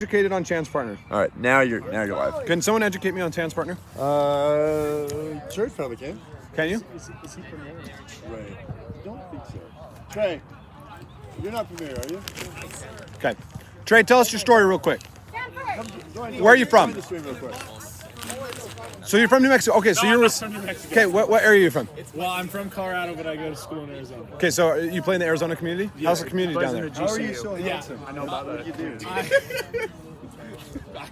Educated on Chan's partner. All right, now you're live. Can someone educate me on Chan's partner? Trey probably can. Can you? Is he premier? Trey, don't think so. Trey, you're not premier, are you? Okay. Trey, tell us your story real quick. Where are you from? So you're from New Mexico. Okay, so No, you're I'm not from New Mexico. Okay, what area are you from? Well, I'm from Colorado, but I go to school in Arizona. Okay, so you play in the Arizona community? Yeah. How's the community down there? How are you so handsome? I know about that. What do you do?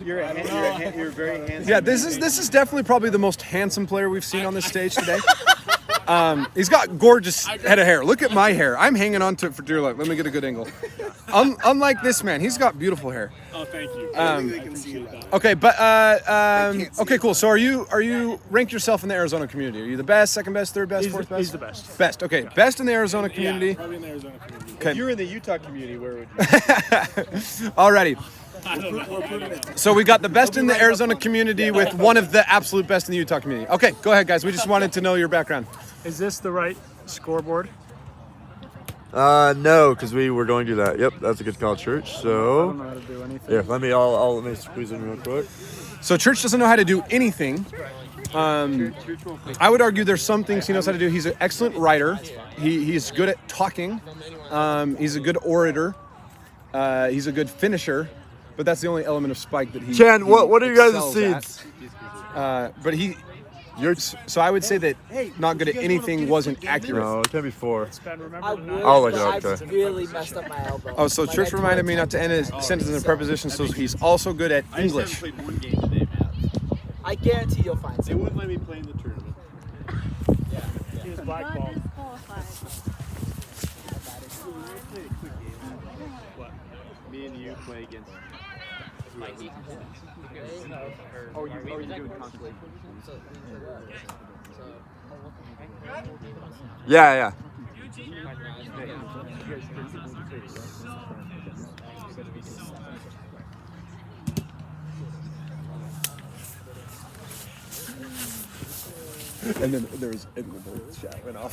You're very handsome. Yeah, this is definitely probably the most handsome player we've seen on this stage today. He's got gorgeous head of hair. Look at my hair. I'm hanging on to it for dear life. Let me get a good angle. Unlike this man, he's got beautiful hair. Oh, thank you. Okay, but okay, cool. So are you rank yourself in the Arizona community? Are you the best, second best, third best, fourth best? He's the best. Best. Okay, best in the Arizona community. Yeah, probably in the Arizona community. Okay. If you're in the Utah community, where would you? Alrighty. I don't know. So we got the best in the Arizona community with one of the absolute best in the Utah community. Okay, go ahead, guys. We just wanted to know your background. Is this the right scoreboard? No, because we were going to do that. Yep, that's a good call, Church. I don't So, know how to do anything. yeah, let me squeeze in real quick. So Church doesn't know how to do anything. I would argue there's some things he knows how to do. He's an excellent writer. He's good at talking. He's a good orator. He's a good finisher. But that's the only element of Spike that he. Chan, what are you guys' excels seeds? at. But so I would say that not good at anything wasn't accurate. No, it can't be 4. Ben, remember I the would, nine? I'll look it but up, I okay. really messed up my elbow. Oh, so Like, Church I reminded me tore not to end his sentence in a preposition, so he's also good at English. one game today, Matt. I guarantee you'll find They something. wouldn't let me play in the tournament. He was blackballed. Me and you play against. Oh, you're doing consolation. Yeah. And then the chat went off.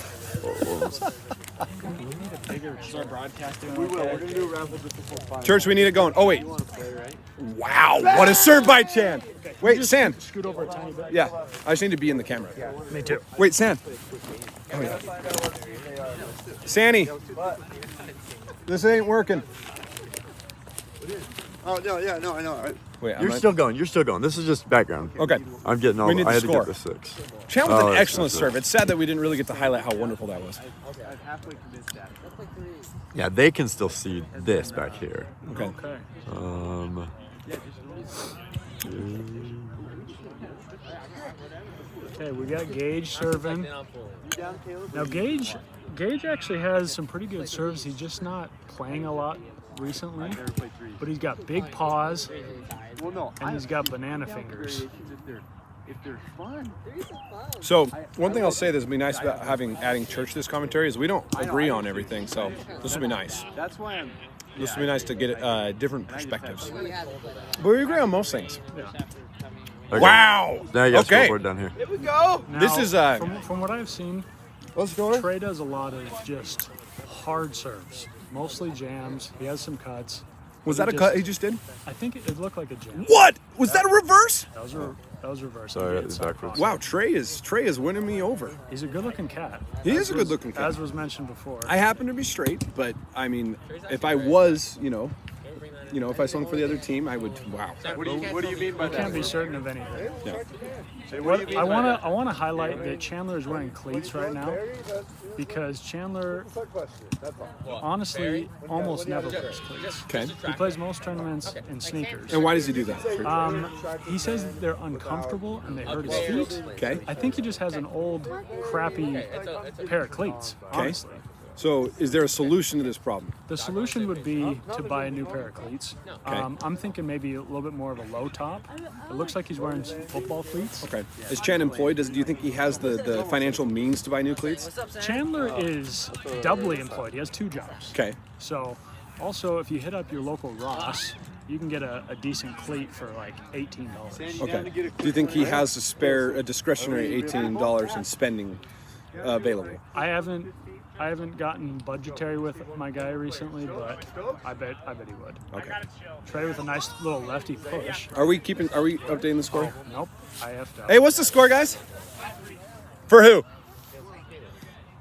Start broadcasting. We will. We're gonna do a raffle just before 5. Church, we need it going. Oh, wait. You want to play, right? Wow, what a serve by Chan. Wait, San. Scoot over a tiny bit. Yeah, I just need to be in the camera. Me too. Wait, San. Oh, yeah. Sanny. This ain't working. Oh no, yeah, no, I know. Wait, You're still going. This is just background. Okay. I'm getting all. We need I the had to score. get the 6. Chan was Oh, an that's excellent not serve. It's sad that we didn't really get to highlight how wonderful that was. Yeah, they can still see this back here. Okay. Okay. Okay, we got Gage serving. Now Gage actually has some pretty good serves. He's just not playing a lot recently, but he's got big paws and he's got banana fingers. So one thing I'll say that's be nice about adding Church to this commentary is we don't agree on everything. So this will be nice. That's why I'm. This will be nice to get different perspectives. But we agree on most things. Okay. Wow. Now you got Okay. scoreboard down here. Now, This is, from what I've seen, Let's go. Trey does a lot of just hard serves, mostly jams. He has some cuts. Was that a cut he just did? I think it looked like a jam. What? Was that a reverse? That was reverse. Sorry, He did it's soft backwards. cross. Wow, Trey is winning me over. He's a good-looking cat. He is As a good-looking cat. As was mentioned before. I happen to be straight, but I mean, if I was, if I swung for the other team, I would. Wow. What do you mean by You can't be certain of anything. Yeah. What I want to highlight that Chandler is wearing cleats right now because Chandler honestly almost never wears cleats. Okay. He plays most tournaments in sneakers. And why does he do that? He says that they're uncomfortable and they hurt his feet. Okay. I think he just has an old, crappy pair of cleats, honestly. So, is there a solution to this problem? The solution would be to buy a new pair of cleats. Okay. I'm thinking maybe a little bit more of a low top. It looks like he's wearing some football cleats. Okay. Is Chan employed? Do you think he has the financial means to buy new cleats? Chandler is doubly employed. He has 2 jobs. Okay. So, also, if you hit up your local Ross, you can get a decent cleat for like $18. Okay. Do you think he has a discretionary $18 in spending available? I I haven't gotten budgetary with my guy recently, but I bet he would. Okay. Trey with a nice little lefty push. Are we updating the score? Nope. I have to. Hey, what's the score, guys? For who?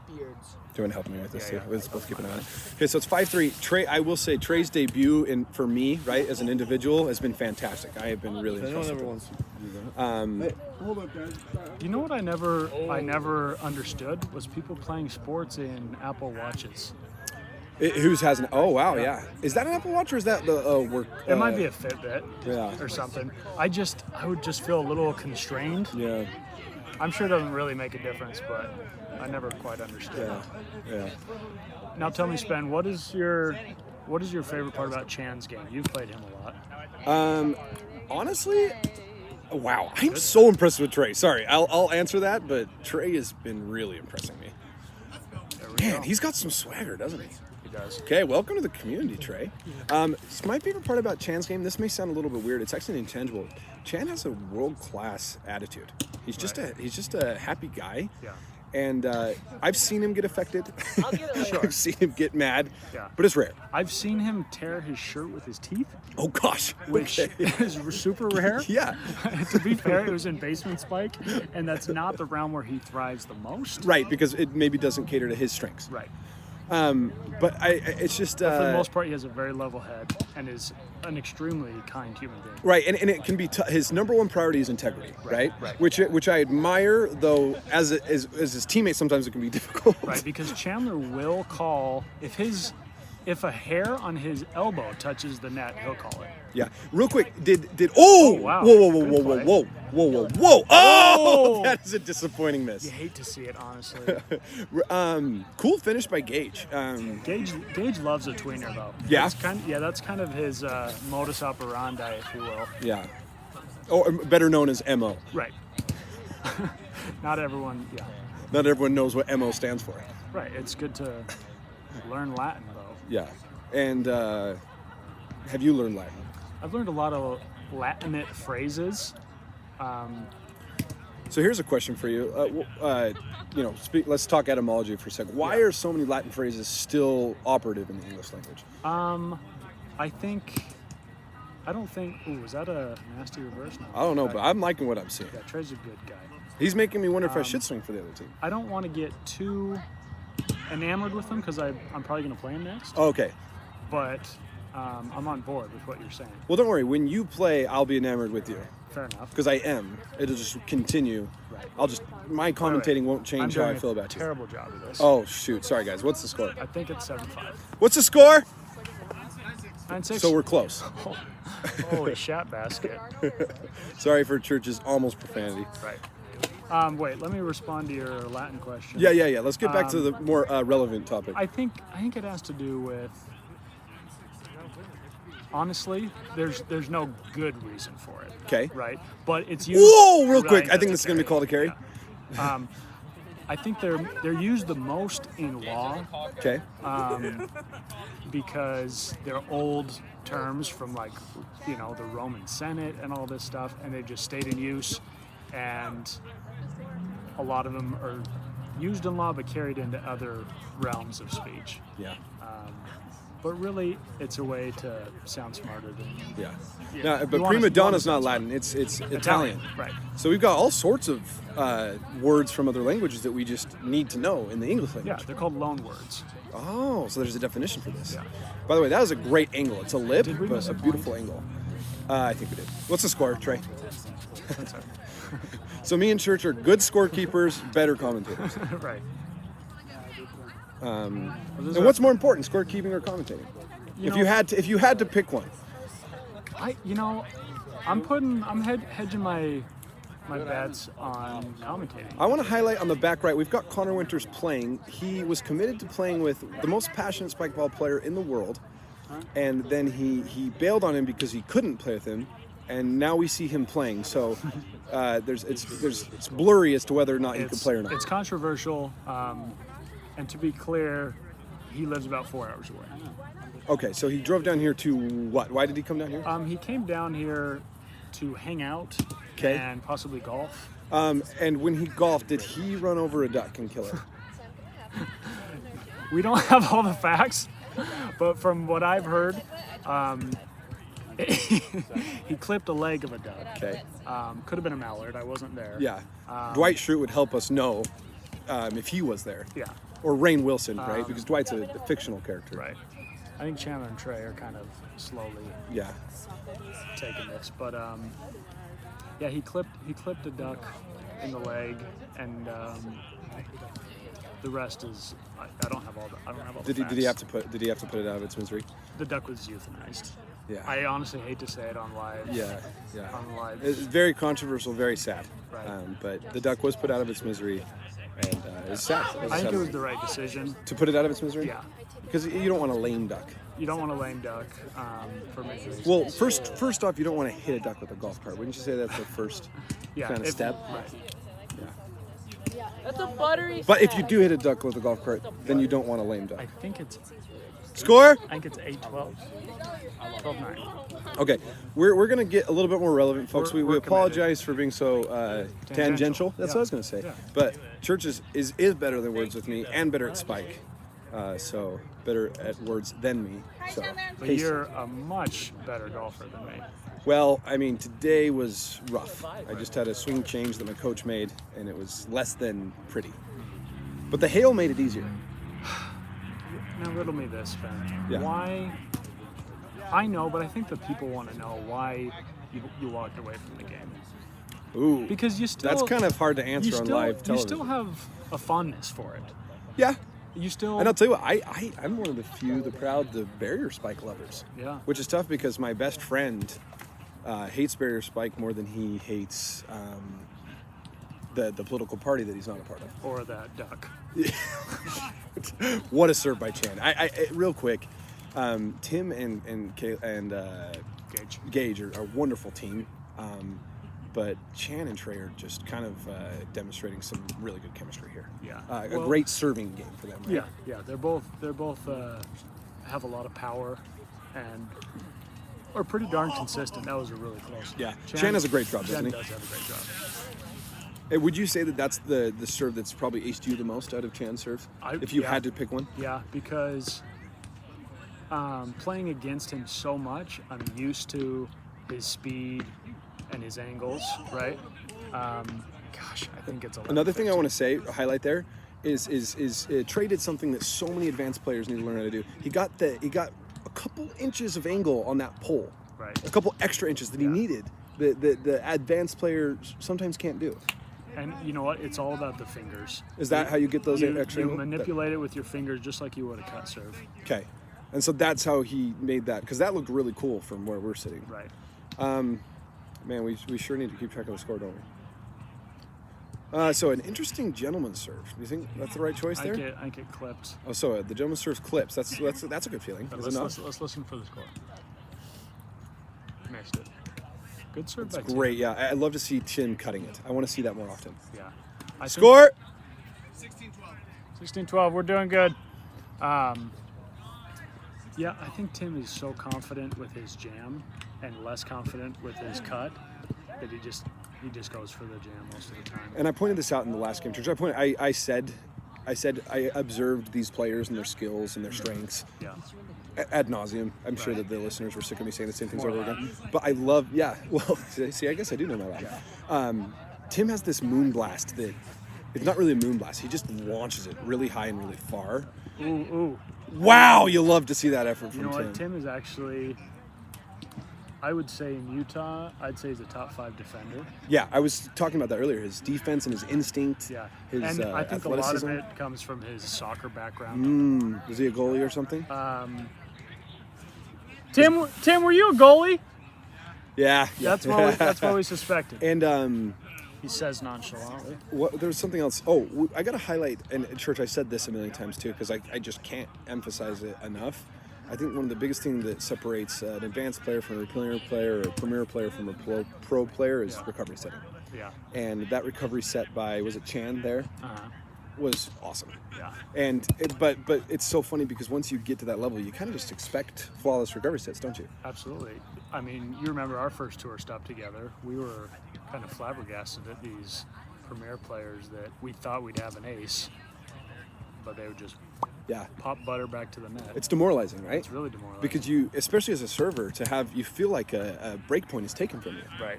Beards. Do you want to help me with this too? Let's both keep an eye on it. Okay, so it's 5-3. Trey, I will say Trey's debut for me, right, as an individual, has been fantastic. I have been really No one impressed. ever with wants to do that. Hey, hold up, guys. You know what I never understood was people playing sports in Apple Watches. Whose has an? Oh wow, yeah. Is that an Apple Watch or is that the work? It might be a Fitbit Yeah. or something. I would just feel a little constrained. Yeah, I'm sure it doesn't really make a difference, but I never quite understood. yeah. Now tell me, Spen, what is your favorite part about Chan's game? You've played him a lot. Honestly, wow, I'm so impressed with Trey. Sorry, I'll answer that, but Trey has been really impressing me. Man, he's got some swagger, doesn't he? He does. Okay, welcome to the community, Trey. So my favorite part about Chan's game, this may sound a little bit weird, it's actually intangible. Chan has a world-class attitude. He's just a happy guy. Yeah. And I've seen him get affected. I'll get it later. I've seen him get mad. Yeah. But it's rare. I've seen him tear his shirt with his teeth, Oh gosh. which Okay. is super rare. Yeah. To be fair, it was in Basement Spike, and that's not the realm where he thrives the most. Right, because it maybe doesn't cater to his strengths. Right. But it's just But for the most part, he has a very level head and is an extremely kind human being. right, and it can be his number one priority is integrity, right? right. Which I admire, though as his teammate sometimes it can be difficult. Right, because Chandler will call if a hair on his elbow touches the net, he'll call it. Yeah. Real quick, did oh wow. whoa Good play. oh Oh! that is a disappointing miss. You hate to see it, honestly. Cool finish by Gage. Gage loves a tweener though. Yeah? That's kind of his modus operandi, if you will. Yeah. Or better known as MO. Right. Not everyone. Yeah. Not everyone knows what MO stands for. Right. It's good to learn Latin though. Yeah. And have you learned Latin? I've learned a lot of Latinate phrases. So here's a question for you. Let's talk etymology for a second. Why are so many Latin phrases still operative in the English language? I don't think. Ooh, is that a nasty reverse? No. I don't know, but I'm liking what I'm seeing. Yeah, Trey's a good guy. He's making me wonder if I should swing for the other team. I don't want to get too enamored with him because I'm probably going to play him next. Oh, okay. But I'm on board with what you're saying. Well, don't worry. When you play, I'll be enamored with you. Fair enough. Because I am. It'll just continue. Right. My commentating won't change I'm how I doing feel a about you. terrible job of this. Oh, shoot. Sorry, guys. What's the score? I think it's 7-5. What's the score? 9-6. So we're close. Holy shat basket. Sorry for Church's almost profanity. Right. Wait, let me respond to your Latin question. Yeah. Let's get back to the more relevant topic. I think it has to do with, honestly, there's no good reason for it. Okay. Right? But it's used. Whoa, real quick. I that's think a this is going to be called a carry. Yeah. I think they're used the most in law Okay. because they're old terms from the Roman Senate and all this stuff, and they've just stayed in use, and a lot of them are used in law but carried into other realms of speech. Yeah. But really, it's a way to sound smarter than. Yeah. Yeah. No, You but wanna- prima you donna wanna is not sound Latin. It's Italian. Right. So we've got all sorts of words from other languages that we just need to know in the English Yeah, language. they're called loan words. Oh, so there's a definition for this. Yeah. By the way, that was a great angle. It's a lip, Did we but miss a a beautiful angle. I think we did. What's the score, Trey? That's all So me and Church are good scorekeepers, better commentators. right. And what's more important, scorekeeping or commentating? If you had to pick one. I'm hedging my bets on commentating. I want to highlight on the back right, we've got Connor Winters playing. He was committed to playing with the most passionate spike ball player in the world, and then he bailed on him because he couldn't play with him, and now we see him playing. So it's blurry as to whether or not he could play or not. It's controversial, and to be clear, he lives about 4 hours away. Okay, so he drove down here to what? Why did he come down here? He came down here to hang out Okay. and possibly golf. And when he golfed, did he run over a duck and kill it? we don't have all the facts, but from what I've heard, he clipped a leg of a duck. Okay. Could have been a mallard. I wasn't there. Yeah. Dwight Schrute would help us know if he was there. Yeah. Or Rainn Wilson, right? Because Dwight's a fictional character. Right. I think Chandler and Trey are kind of slowly Yeah. taking this, but yeah, he clipped a duck in the leg, and the rest is I don't have all the Did he facts. have to put it out of its misery? The duck was euthanized. Yeah. I honestly hate to say it on live. Yeah. On live. It's very controversial, very sad. Right. But the duck was put out of its misery, and it's sad. I think it was the right decision. To put it out of its misery? Yeah. Because you don't want a lame duck. You don't want a lame duck for many reasons. Well, first off, you don't want to hit a duck with a golf cart. Wouldn't you say that's the first kind of step? Right. Yeah. That's a buttery. But if you do hit a duck with a golf cart, then you don't want a lame duck. I think it's Score? 8-12. 12-9. Okay, we're gonna get a little bit more relevant, folks. We're We apologize for being so tangential. That's what I was gonna say. Yeah. But Church is better than words with me and better at Spike. So better at words than me. So But Casey. you're a much better golfer than me. Well, I mean, today was rough. I just had a swing change that my coach made, and it was less than pretty. But the hail made it easier. Now riddle me this, Ben. Yeah. Why? I know, but I think the people want to know why you walked away from the game. Ooh, Because you still. that's kind of hard to answer you on still, live You television. still have a fondness for it. Yeah, You still. and I'll tell you what, I'm one of the few, the proud, the barrier spike lovers. Yeah. Which is tough because my best friend hates barrier spike more than he hates the political party that he's not a part of. Or that duck. What a serve by Chan. I real quick, Tim and Gage are a wonderful team, but Chan and Trey are just kind of demonstrating some really good chemistry here. Yeah. A Well, great serving game for them. Right? Yeah. They're both have a lot of power and are pretty darn consistent. That was a really close. Yeah. Chan does a great job, Chan doesn't he? does have a great job. Hey, would you say that that's the serve that's probably aced you the most out of Chan's serve? If you yeah. had to pick one? Yeah, because playing against him so much, I'm used to his speed and his angles, right? Gosh, I think it's a lot. Another thing I want to say, highlight there, is Trey did something that so many advanced players need to learn how to do. He got a couple inches of angle on that pole, Right. a couple extra inches that he needed. The advanced players sometimes can't do. And you know what? It's all about the fingers. Is that how you get those extra? You angle? manipulate it with your fingers just like you would a cut serve. Okay, and so that's how he made that, because that looked really cool from where we're sitting. Right. Man, we sure need to keep track of the score, don't we? So an interesting gentleman's serve. Do you think that's the right choice there? I get clipped. Oh, so the gentleman's serve clips. That's a good feeling. But Is it not? let's listen for the score. Missed it. Good serve by Great, yeah. I'd love to see Tim cutting it. I want to see that more often. Tim. Yeah. Score! 16-12. We're doing good. Yeah, I think Tim is so confident with his jam and less confident with his cut that he just goes for the jam most of the time. And I pointed this out in the last game, Church. I said I observed these players and their skills and their strengths Yeah. ad nauseum. I'm sure that the listeners were sick of me saying the same things More over again. Latin. But I love, well, see, I guess I do know my Latin. Tim has this moon blast that it's not really a moon blast. He just launches it really high and really far. Ooh. Wow, you love to see that effort You from know Tim. what? Tim is actually, I would say in Utah, I'd say he's a top 5 defender. Yeah, I was talking about that earlier. His defense and his instinct. Yeah. His And I think a lot of athleticism. it comes from his soccer background. Was he a goalie or something? Tim, were you a goalie? Yeah. That's what we suspected. And He says nonchalantly. there was something else. Oh, I got to highlight, and Church, I said this a million times too, because I just can't emphasize it enough. I think one of the biggest things that separates an advanced player from a premier player or a premier player from a pro player is recovery setting. Yeah. And that recovery set by, was it Chan there? Was awesome. Yeah. And but it's so funny because once you get to that level, you kind of just expect flawless recovery sets, don't you? Absolutely. I mean, you remember our first tour stop together. We were kind of flabbergasted at these premier players that we thought we'd have an ace, but they would just Yeah. pop butter back to the net. It's demoralizing, right? It's really demoralizing. Because you, especially as a server, you feel like a break point is taken from you. Right.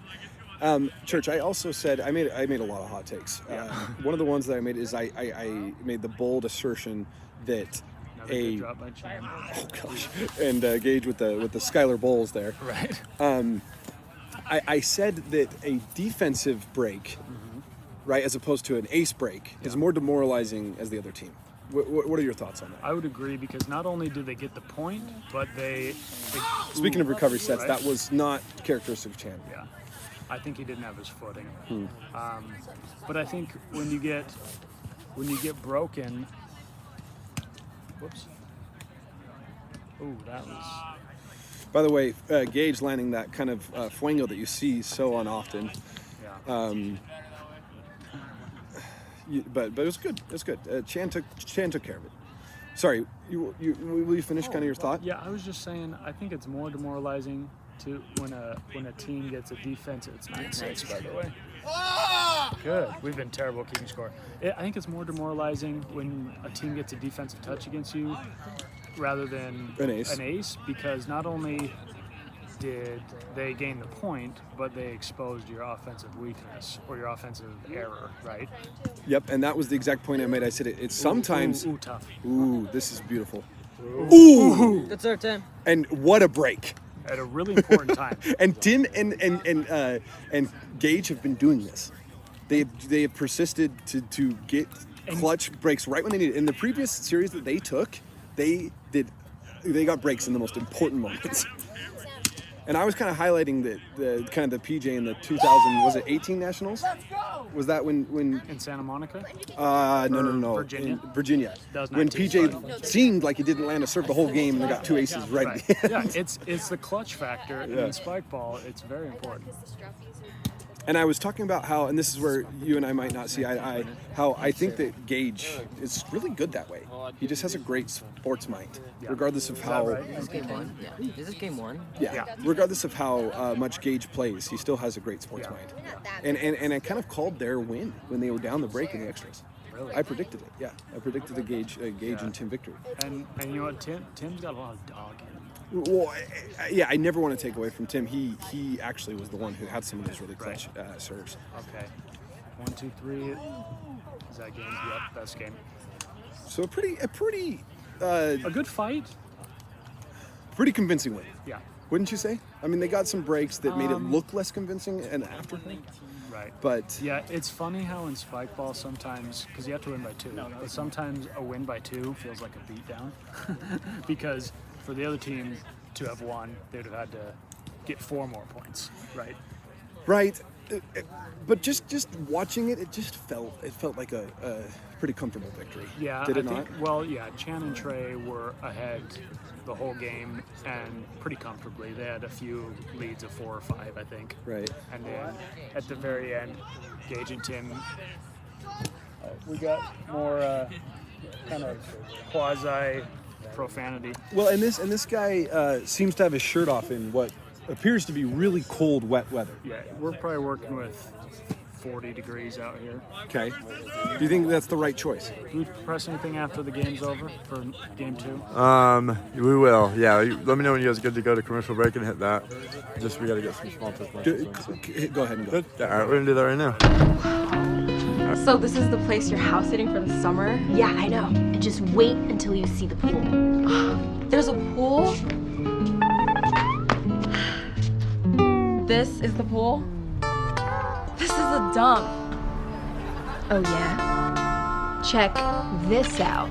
Church, I also said I made a lot of hot takes. One of the ones that I made is I made the bold assertion that Another good drop by Chan. oh gosh, and Gage with the Skylar Bowles there. Right. I said that a defensive break, right, as opposed to an ace break, is more demoralizing as the other team. What are your thoughts on that? I would agree because not only do they get the point, but they Speaking of recovery sets, right? that was not characteristic of Chan. Yeah, I think he didn't have his footing. But I think when you get broken, whoops. Ooh, that was. By the way, Gage landing that kind of fuego that you see so unoften. Yeah. But it was good. It was good. Chan took care of it. Sorry, will you finish kind of your thought? Yeah, I was just saying. I think it's more demoralizing to when a team gets a defensive. It's 9-6, by the way. Good. We've been terrible keeping score. I think it's more demoralizing when a team gets a defensive touch against you rather than An ace. Because not only did they gain the point, but they exposed your offensive weakness or your offensive error, right? Yep, and that was the exact point I made. I said it's sometimes. Ooh, tough. Ooh, this is beautiful. Ooh. Good serve, Tim. And what a break. At a really important time. And Tim and Gage have been doing this. They have persisted to get clutch breaks right when they need it. In the previous series that they took, they got breaks in the most important moments. And I was kind of highlighting the PJ in the 2000, was it 18 Nationals? Was that when In Santa Monica? No. Virginia? In Virginia. That was When 19, PJ seemed like he didn't land a serve the whole game and they got two aces right at the end. Yeah, it's the clutch factor in spike ball. It's very important. And I was talking about how, and this is where you and I might not see eye to eye, how I think that Gage is really good that way. He just has a great sports mind, regardless of how. right? Is this game one? Yeah. Is this game one? Yeah. Regardless of how much Gage plays, he still has a great sports mind. And I kind of called their win when they were down the break in the extras. Really? I predicted it. Yeah, I predicted the Gage and Tim victory. And you know what? Tim's got a lot of dog in him. Well, I never want to take away from Tim. He actually was the one who had some of those really clutch serves. Okay. 1, 2, 3. Is that game? Yep, best game. So a pretty A good fight. pretty convincing win, Yeah. wouldn't you say? I mean, they got some breaks that made it look less convincing and after. Right. But Yeah, it's funny how in spike ball sometimes, because you have to win by 2, but sometimes a win by 2 feels like a beatdown. Because for the other team to have won, they would have had to get 4 more points, right? right, but just watching it, it felt like a pretty comfortable victory. Yeah, Did it I not? think, well, yeah, Chan and Trey were ahead the whole game and pretty comfortably. They had a few leads of 4 or 5, I think. Right. And then at the very end, Gage and Tim, we got more kind of quasi profanity. Well, and this guy seems to have his shirt off in what appears to be really cold, wet weather. Yeah, we're probably working with 40 degrees out here. Okay. Do you think that's the right choice? Do we press anything after the game's over for game 2? We will. Yeah, let me know when you guys are good to go to commercial break and hit that. Just we got to get some small touch. Go ahead and go. Good. All right, we're gonna do that right now. So this is the place you're house sitting for the summer? Yeah, I know. And just wait until you see the pool. There's a pool? This is the pool? This is a dump. Oh yeah? Check this out.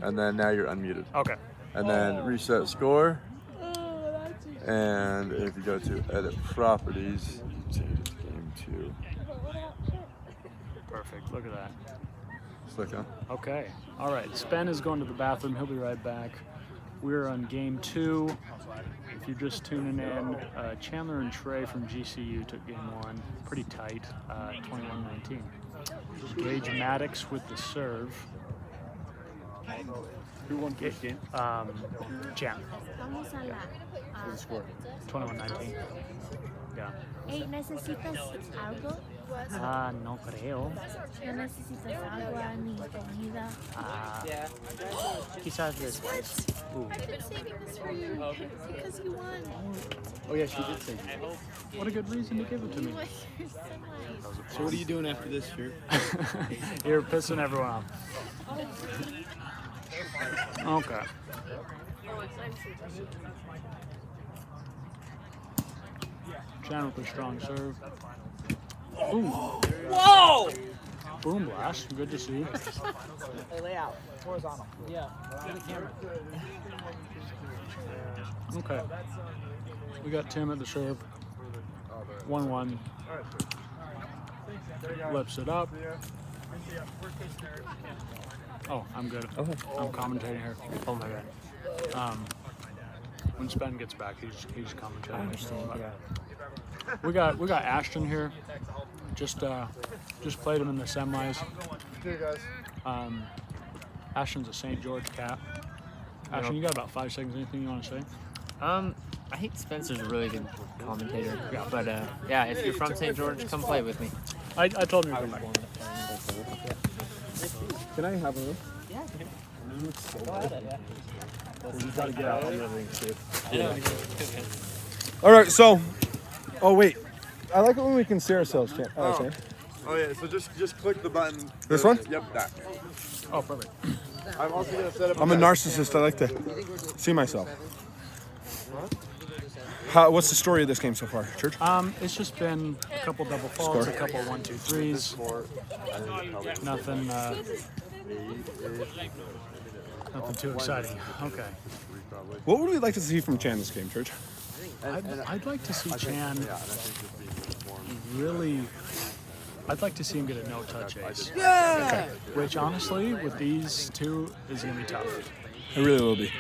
and then now you're unmuted. Okay. And then reset score. And if you go to edit properties, change it to game 2. Perfect. Look at that. Click on. Okay. All right. Spen is going to the bathroom. He'll be right back. We're on game 2. If you're just tuning in, Chandler and Trey from GCU took game 1. Pretty tight, 21-19. Gage Maddox with the serve. Who won first game? Chandler. Vamos a la. What's the score? 21-19. Yeah. Hey, ¿necesitas algo? No creo. ¿No necesitas agua ni comida? Quizás después. I've been saving this for you because you won. Oh yeah, she did say. What a good reason to give it to me. You're so nice. So what are you doing after this, Drew? You're pissing everyone off. Okay. Chandler with a strong serve. Ooh. Whoa! Boom blast. Good to see. Hey, lay out. Horizontal. Yeah. Okay. We got Tim at the serve. 1-1. Lips it up. Oh, I'm good. Okay. I'm commentating here. Oh my god. When Spen gets back, he's commentating. I understand. Yeah. We got Ashton here. Just played him in the semis. Ashton's a St. George cat. Ashton, you got about 5 seconds. Anything you want to say? I think Spencer's a really good commentator. Yeah. But yeah, if you're from St. George, come play with me. I told him to come back. Can I have a room? Yeah. You gotta get out on the ring, All right, so. Oh wait, I like it when we can see ourselves. Oh yeah, so just click the button. This one? Yep, that. Oh, perfect. I'm also gonna set up. I'm a narcissist. I like to see myself. What's the story of this game so far, Church? It's just been a couple double faults, a couple 1-2-3s. Nothing. Nothing too exciting. Okay. What would we like to see from Chan this game, Church? I'd like to see Chan really. I'd like to see him get a no-touch ace. Yeah! Okay. Which honestly, with these two, is gonna be tough. It really will be.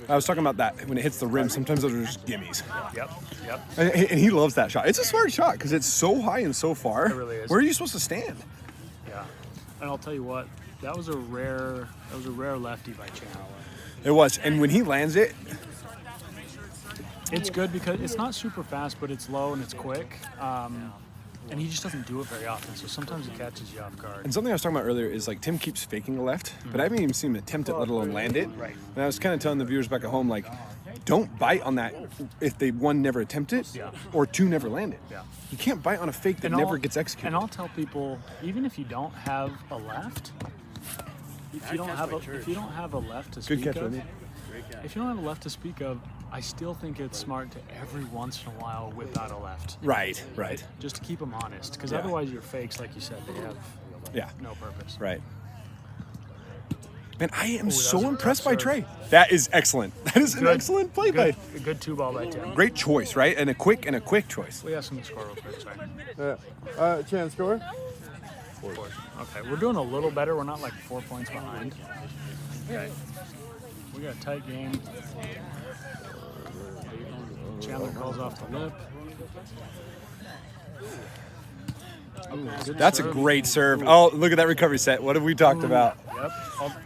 I was talking about that when it hits the rim. Sometimes those are just gimmies. Yep. And he loves that shot. It's a smart shot because it's so high and so far. It really is. Where are you supposed to stand? Yeah. And I'll tell you what, that was a rare lefty by Chan. It was, and when he lands it, it's good because it's not super fast, but it's low and it's quick. And he just doesn't do it very often, so sometimes it catches you off guard. and something I was talking about earlier is like Tim keeps faking a left, but I haven't even seen him attempt it, let alone land it. Right. And I was kind of telling the viewers back at home, like, don't bite on that if they, 1, never attempt it, Yeah. or 2, never land it. Yeah. You can't bite on a fake that And never I'll- gets executed. And I'll tell people, even if you don't have a left, if you don't have a left to speak catch, of, Whitney. if you don't have a left to speak of, I still think it's smart to every once in a while whip out a left, Right. just to keep them honest. Because Yeah. otherwise, your fakes, like you said, they have Yeah. no purpose. Right. Man, I am that was so a impressed by tough serve. Trey. That is excellent. That is an Good. excellent play by. A good 2-ball by Tim. Great choice, right? And a quick choice. We have some score real quick, sorry. Yeah. Chan, score? Okay, we're doing a little better. We're not like 4 points behind. Okay. We got a tight game. Chandler calls off the lip. Ooh, good That's a serve. great serve. Oh, look at that recovery set. What have we talked about? Yep.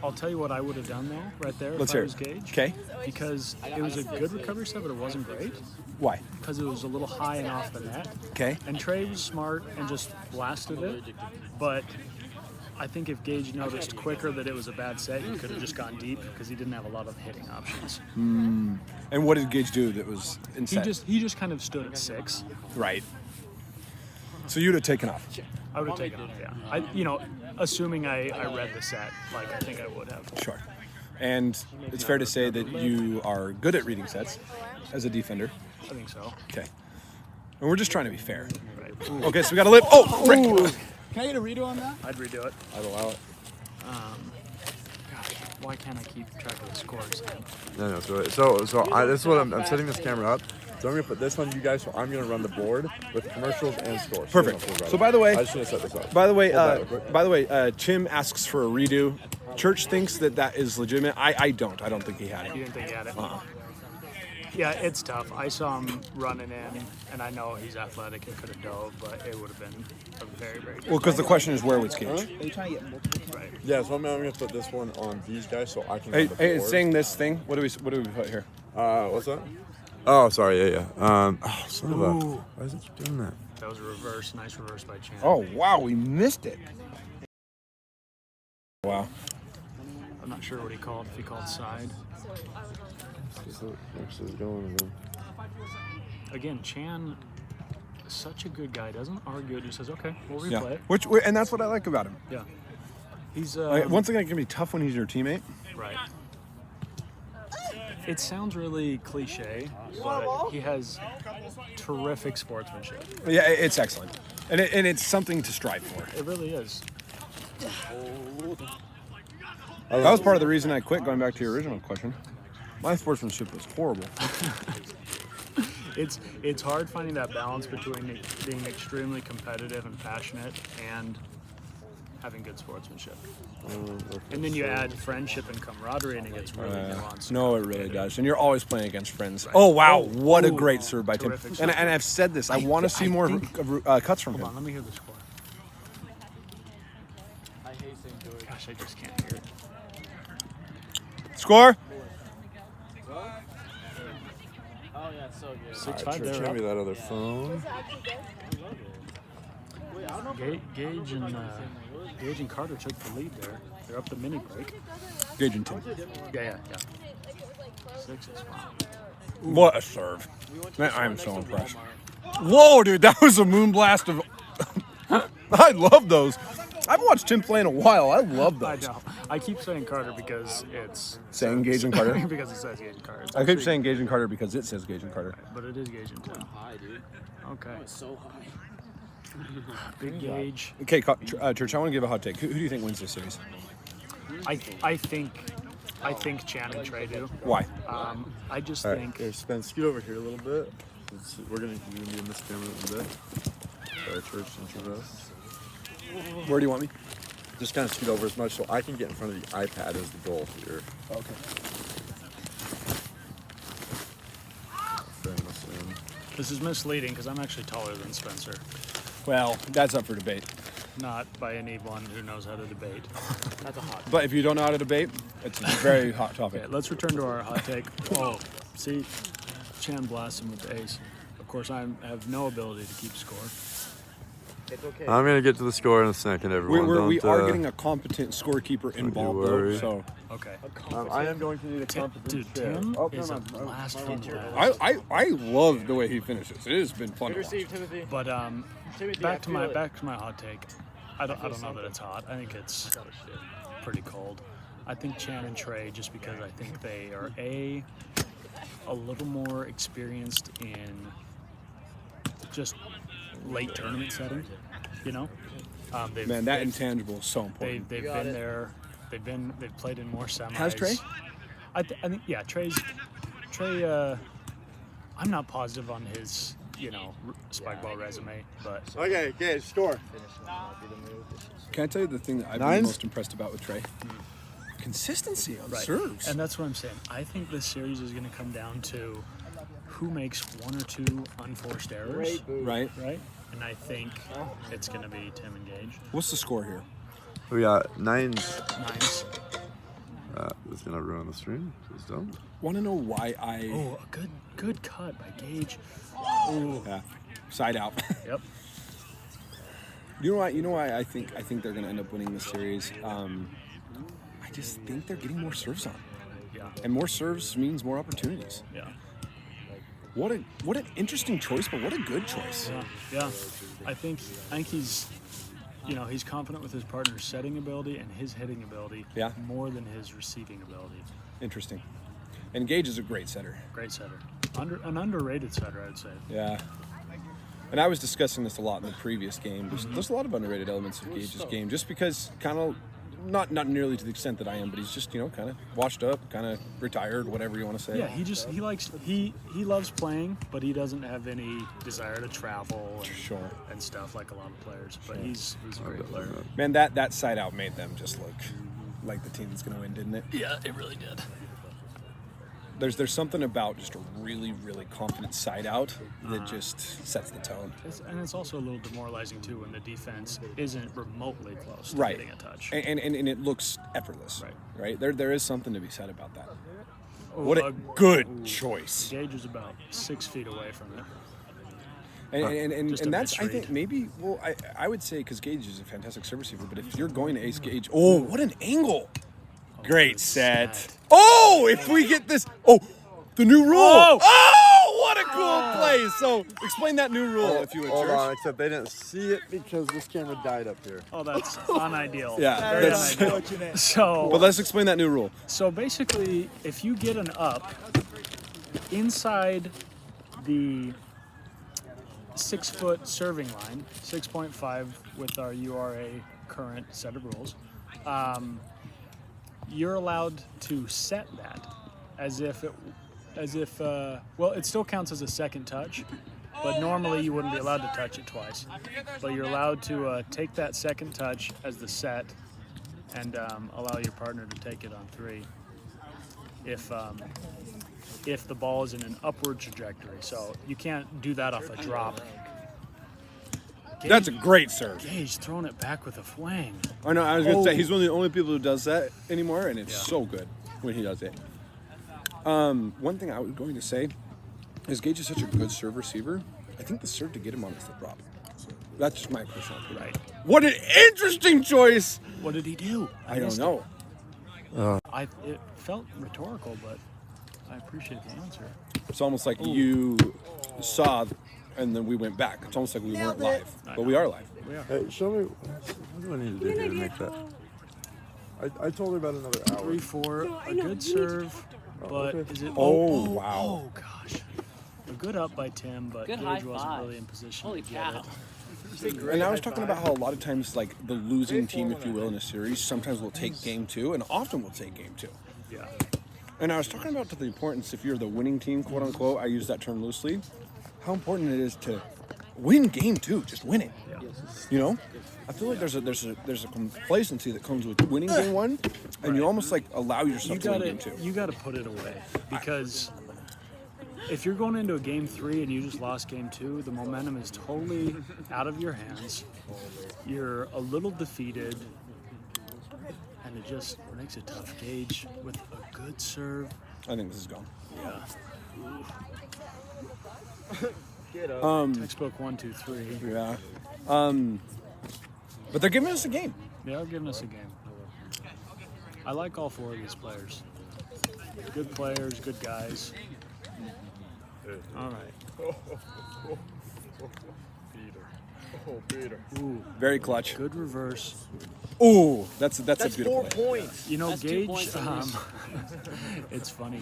I'll tell you what I would have done though, right there. Let's if I hear was it. Gage. Okay. Because it was a good recovery set, but it wasn't great. Why? Because it was a little high and off the net. Okay. And Trey was smart and just blasted it. But I think if Gage noticed quicker that it was a bad set, he could have just gone deep because he didn't have a lot of hitting options. And what did Gage do that was He insane? just kind of stood at 6. Right. So you'd have taken off. I would have taken off, yeah. Assuming I read the set, like I think I would have. Sure. And it's fair to say that you are good at reading sets as a defender. I think so. Okay. And we're just trying to be fair. Right. Okay, so we got a lip. Oh, frick. Can I get a redo on that? I'd redo it. I'd allow it. Why can't I keep track of the scores? No, it's all right. So this is what I'm setting this camera up. So I'm gonna put this on you guys. So I'm gonna run the board with commercials and scores. Perfect. So by the way, I just want to set this up. By the way, Tim asks for a redo. Church thinks that is legitimate. I don't. I don't think he had it. You didn't think he had it? Yeah, it's tough. I saw him running in, and I know he's athletic and could have dove, but it would have been a very, very good. Well, because the question is where was Gage? Are you trying to get multiple? Right. Yeah, so I'm gonna put this one on these guys so I can. Hey, run the board. it's saying this thing. What do we put here? What's that? Oh, sorry. Yeah. Son of a. Why does it keep doing that? That was a reverse. Nice reverse by Chan. Oh wow, we missed it. Wow. I'm not sure what he called. If he called side. Again, Chan, such a good guy. Doesn't argue it. Just says, "Okay, we'll replay it." And that's what I like about him. Yeah. He's Once again, it can be tough when he's your teammate. right. It sounds really cliche, but he has terrific sportsmanship. Yeah, it's excellent, and it's something to strive for. It really is. That was part of the reason I quit. Going back to your original question, my sportsmanship was horrible. It's hard finding that balance between being extremely competitive and passionate and having good sportsmanship. And then you add friendship and camaraderie, and it gets really nuanced. No, it really does. And you're always playing against friends. Oh, wow. What a great serve by Tim. Terrific And serve. I've said this. I want to see more cuts from Hold him. on, let me hear the score. Gosh, I just can't hear it. Score? Oh yeah, it's so good. 6-5 Sure, there. show me that other phone. Gage and Carter took the lead there. They're up the mini break. Gage and Tim. Yeah. 6 is wow. What a serve. Man, I am so impressed. Whoa, dude, that was a moon blast of... I love those. I haven't watched Tim play in a while. I love I those. know. I keep saying Carter because it's... Saying Gage and Carter? because it says Gage and Carter. It's I keep actually- saying Gage and Carter because it says Gage and Carter. But it is Gage and Tim. High, dude. Okay. So high. Big Gage. Okay, Church, I want to give a hot take. Who do you think wins this series? I think Chan and Trey do. Why? I just All right, think... here, Spence, scoot over here a little bit. We're gonna be in this camera a little bit. Sorry, Church, introduce. Where do you want me? Just kind of scoot over as much so I can get in front of the iPad as the goal here. Okay. This is misleading because I'm actually taller than Spencer. Well, that's up for debate. Not by anyone who knows how to debate. That's a hot. But if you don't know how to debate, it's a very hot topic. Okay, let's return to our hot take. Oh, see, Chan blasts him with the ace. Of course, I have no ability to keep score. It's okay. I'm gonna get to the score in a second, everyone. We are getting a competent scorekeeper involved, though. worry. So Okay. I am going to need a competent Dude, chair. Tim Oh, is never a mind. blast from the past. I love the way he finishes. It has been fun Good to watch. receive, Timothy. But Timothy, back I to feel it. my hot take. I don't know that it's hot. I think it's pretty cold. I think Chan and Trey, just because I think they are a little more experienced in just late tournament setting. You know, Man, that intangible is so important. they've been there. They've played in more semis. Has Trey? I think yeah. Trey. I'm not positive on his spike ball resume, but Okay, Gage, score. Can I tell you the thing that I've been Nines? most impressed about with Trey? Consistency on right. serves. And that's what I'm saying. I think this series is going to come down to who makes one or two unforced errors, Right? right? And I think it's going to be Tim and Gage. What's the score here? We got 9. Nice. It's gonna ruin the stream. Please don't. Want to know why I... Oh, a good cut by Gage. Ooh. Yeah, side out. Yep. You know why I think they're going to end up winning this series? I just think they're getting more serves on. Yeah. And more serves means more opportunities. Yeah. What an interesting choice, but what a good choice. Yeah. I think he's he's confident with his partner's setting ability and his hitting ability more than his receiving ability. Interesting. And Gage is a great setter. Great setter. An underrated setter, I'd say. Yeah. And I was discussing this a lot in the previous game. There's a lot of underrated elements of Gage's game, just because kind of not nearly to the extent that I am, but he's just, you know, kind of washed up, kind of retired, whatever you want to say. Yeah, he loves playing, but he doesn't have any desire to travel and stuff like a lot of players. But he's a great player. Man, that side out made them just look like the team that's going to win, didn't it? Yeah, it really did. There's something about just a really, really confident side out that just sets the tone. It's also a little demoralizing, too, when the defense isn't remotely close to getting a touch. And it looks effortless. Right? There is something to be said about that. What a good choice. Gage is about 6 feet away from it. And that's, I think, maybe, well, I would say, because Gage is a fantastic service receiver, but if you're going to ace Gage, oh, what an angle. Great set. Oh, if we get this. Oh, the new rule. Oh, what a cool play. So explain that new rule, if you would, Hold Church. on, except they didn't see it because this camera died up here. Oh, that's unideal. Yeah, Very that's unideal. So, but let's explain that new rule. So basically, if you get an up inside the 6-foot serving line, 6.5 with our URA current set of rules, you're allowed to set that as if it still counts as a second touch, but normally you wouldn't be allowed to touch it twice. But you're allowed to take that second touch as the set and allow your partner to take it on 3 if the ball is in an upward trajectory. So you can't do that off a drop. That's a great serve. Gage throwing it back with a flang. Oh, no, I was going to say, he's one of the only people who does that anymore, and it's so good when he does it. One thing I was going to say is Gage is such a good serve receiver. I think the serve to get him on is the drop. That's just my personal opinion. Right. What an interesting choice. What did he do? I don't know. It felt rhetorical, but I appreciate the answer. It's almost like you saw, and then we went back. It's almost like we weren't live, but we are live. We are. Hey, show me, what do I need to do here to make that? I told her about another hour. 3-4, a good serve, but is it? Oh, wow. Oh gosh, a good up by Tim, but Gage wasn't really in position to get it. And I was talking about how a lot of times, like, the losing team, if you will, in a series, sometimes will take game 2, and often will take game 2. Yeah. And I was talking about the importance, if you're the winning team, quote unquote, I use that term loosely, how important it is to win game 2, just win it. Yeah. You know, I feel like there's a complacency that comes with winning game 1, and you almost like allow yourself to win game 2. You got to put it away, because if you're going into a game 3 and you just lost game 2, the momentum is totally out of your hands. You're a little defeated, and it just makes it tough. Gage with a good serve. I think this is gone. Yeah. Textbook 1, 2, 3. Yeah. But they're giving us a game. They are giving us a game. I like all 4 of these players. Good players, good guys. All right. Peter. Ooh, Very clutch. good reverse. Ooh, that's a beautiful 4 play. points. You know, That's 2 Gage, points on this. it's funny.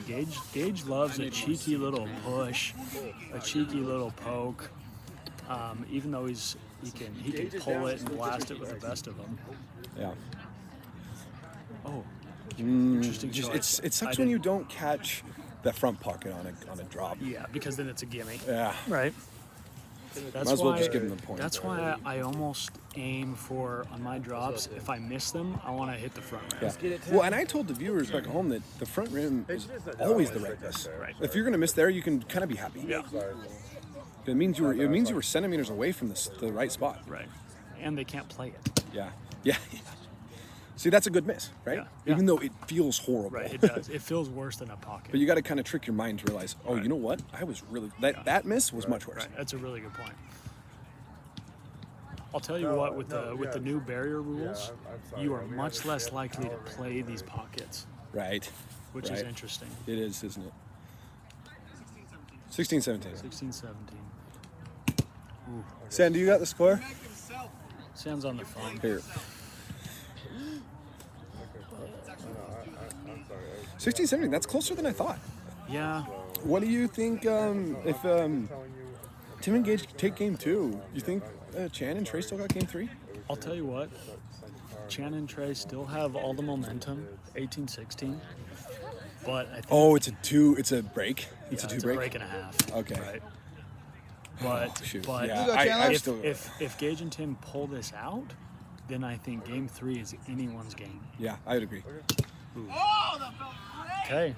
Gage loves a cheeky little push, a cheeky little poke. Even though he can pull it and blast it with the best of them. Yeah. Oh, interesting Just, choice. it sucks when you don't catch that front pocket on a drop. Yeah, because then it's a gimme. Yeah. Right. That's Might as well why, just give them the point. That's why I almost aim for, on my drops, if I miss them, I want to hit the front rim. Yeah. Well, and I told the viewers back home that the front rim is always the right miss. Right. If you're gonna miss there, you can kind of be happy. Yeah. It means you were centimeters away from the right spot. Right. And they can't play it. Yeah. Yeah. See, that's a good miss, right? Yeah. Even though it feels horrible. Right, it does. It feels worse than a pocket. But you got to kind of trick your mind to realize, oh, you know what? I was really that miss was much worse. Right. That's a really good point. I'll tell you what, with the new barrier rules, you are much less likely to play these pockets. Right. Which is interesting. It is, isn't it? 16, 17. 16, 17. Ooh. Sandy, you got the score? Sam's on the phone. Here. 16, 17. That's closer than I thought. Yeah. What do you think if Tim and Gage take game 2? You think Chan and Trey still got game 3? I'll tell you what. Chan and Trey still have all the momentum, 18-16. But I think It's a break. It's a two break. break and a half. Okay. Right. But Shoot. but Yeah, You go, Chandler. if Gage and Tim pull this out, then I think Game 3 is anyone's game. Yeah, I would agree. Okay.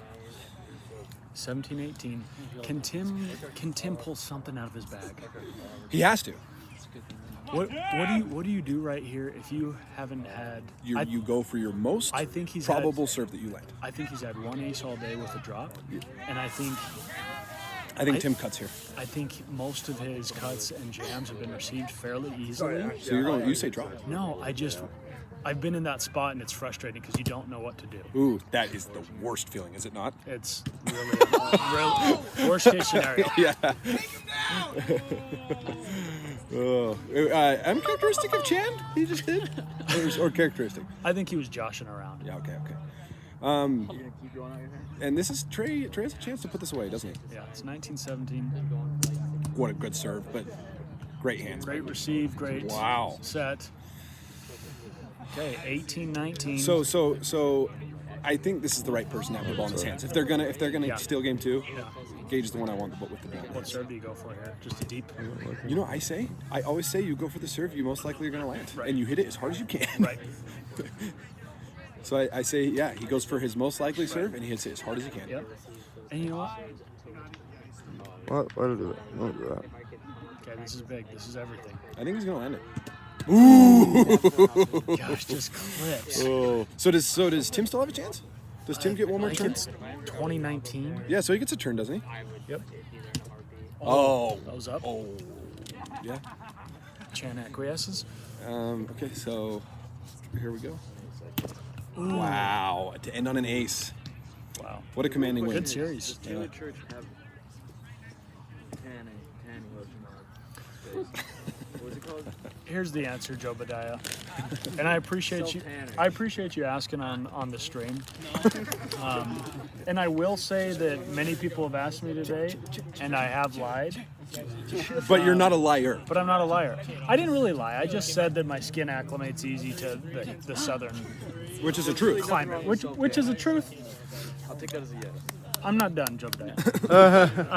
17-18. Can Tim pull something out of his bag? He has to. What do you do right here if you haven't had? You go for your most I think he's probable serve that you land. I think he's had one ace all day with a drop, and I think Tim cuts here. I think most of his cuts and jams have been received fairly easily. So you say drop. No, I've been in that spot and it's frustrating because you don't know what to do. Ooh, that is the worst feeling, is it not? It's really worst case scenario. Yeah. Uncharacteristic of Chan, he just did? Or characteristic? I think he was joshing around. Yeah, okay. And this is Trey has a chance to put this away, doesn't he? Yeah, it's 19-17. What a good serve, but great hand. Great receive, great set. Okay, 18-19. So I think this is the right person to have the ball in his hands. If they're gonna steal game 2, Gage is the one I want with the ball. What serve do you go for here? Just a deep? You know, I always say you go for the serve you most likely are gonna land, and you hit it as hard as you can. Right. So I say, he goes for his most likely serve, and he hits it as hard as he can. Yep. And you know what? What? Why did I do that? Don't do that. Okay, this is big. This is everything. I think he's gonna land it. Ooh! Gosh, just clips. Oh. So does Tim still have a chance? Does Tim get one more turn? It's 2019. Yeah, so he gets a turn, doesn't he? Yep. Oh. That was up. Oh. Yeah. Chan acquiesces. Okay, so here we go. Ooh. Wow. To end on an ace. Wow. What a commanding win. Good series. Taylor Church have tanning what was it called? Here's the answer, Joe Badiah. And I appreciate you. I appreciate you asking on the stream. And I will say that many people have asked me today, and I have lied. But you're not a liar. But I'm not a liar. I didn't really lie. I just said that my skin acclimates easy to the southern, which is a truth, climate. Which is a truth. I'll take that as a yes. I'm not done, Joe Badiah.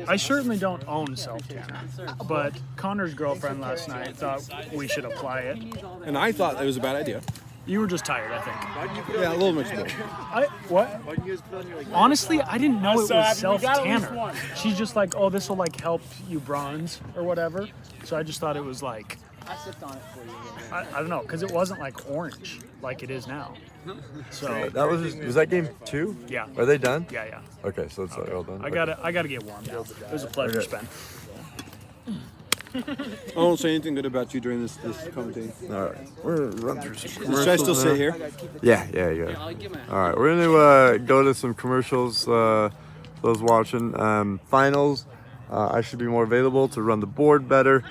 I certainly don't own self-tanner, but Connor's girlfriend last night thought we should apply it. And I thought it was a bad idea. You were just tired, I think. Yeah, a little mix of both. What? Honestly, I didn't know it was self-tanner. She's just like, oh, this will like help you bronze or whatever. So I just thought it was like, I sipped on it for you. I don't know, because it wasn't like orange like it is now. So That was that game 2? Yeah. Are they done? Yeah. Okay, so it's all done. I gotta get warmed up. It was a pleasure to spend. I won't say anything good about you during this commentating. All right, we're gonna run through some commercials. Should I still sit here? Yeah. All right, we're gonna go to some commercials. Those watching finals, I should be more available to run the board better.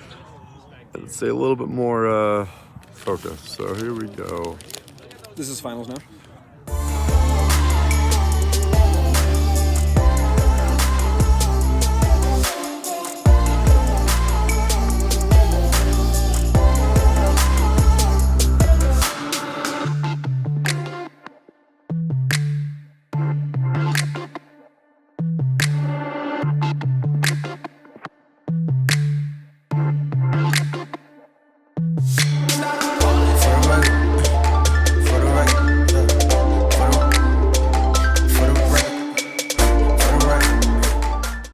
Let's say a little bit more focus. So here we go. This is finals now?